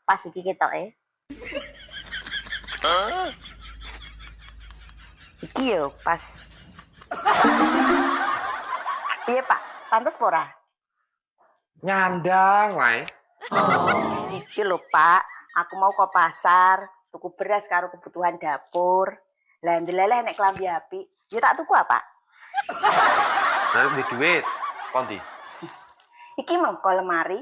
Pas iki ketoke. Iki yo pas. Piye, Pak? Pantes apa ora? Nyandang wae. Iki lho, Pak. Aku mau ke pasar, tuku beras karo kebutuhan dapur. Lah ndeleleh nek klambi apik, ya tak tuku apa? Lah duwe duit. Kondi. Iki mengko lemari.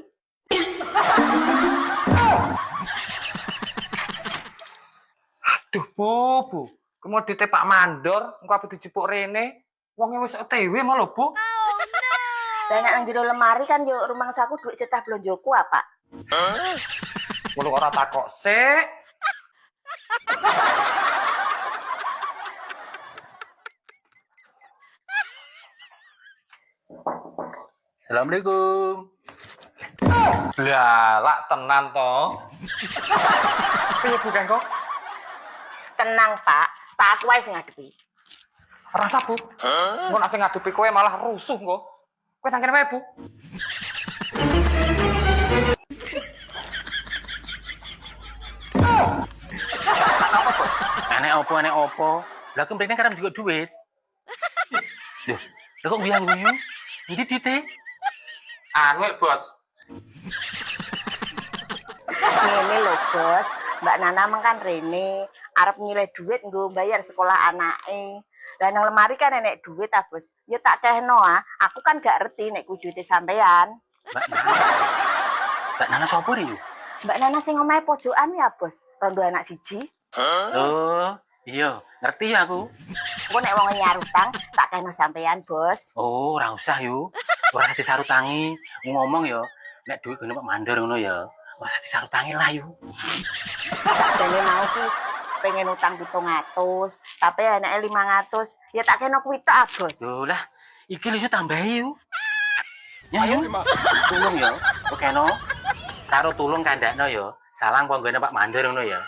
Duh, Bu. Komodite Pak Mandor, engko apa dijipuk rene. Wonge wis OTW mau lho, Bu. Lah nek nang jero lemari kan yo rumangsaku duit cetah blonjoku apa? Ngono ora takok sik. Assalamualaikum. Lah, lak tenan to. Piye Bu kengko? Tenang, Pak. Tak aku wae sing ngadepi. Rasa Bu. Engko nek sing ngadepi kowe malah rusuh engko. Kowe nang kene wae, Bu. Enek opo. Lah kemrene karep juga duit. Loh, lah kok guyu-guyu? Iki dite. Anu, Bos. Ngene lho, Bos. Mbak Nana mengkan rene arep nyilih duit nggo bayar sekolah anake. Lah nang lemari kan enek duit ta, Bos. Ya tak kehno ah. Aku kan gak ngerti nek kuwi duite sampean. Mbak Nana sapa ri? Mbak Nana sing omahe pojokan ya, Bos. Rondo anak siji. Oh, iya, ngerti ya aku. Engko nek wong nyar utang tak kehno sampean, Bos. Oh, ora usah yo. Ora usah disarutangi. Ngomong yo, nek duit kene Pak Mandor ngono ya. Ora usah disarutangi lah yo. Dene mau ki pengen utang 700, tapi enake 500. Ya tak kehno kuwi tok, ah, Bos. Loh lah, iki lho yo tambahi yo. Ya yo. Tulung yo, kene. Karo tulung kandakno yo. Salang konggone Pak Mandor ngono ya.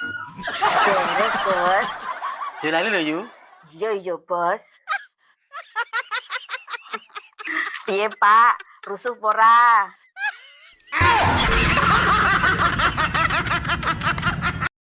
Beres, Bos. Jelali lho yo. Iya, Bos. Piye, Pak? Rusuh ora?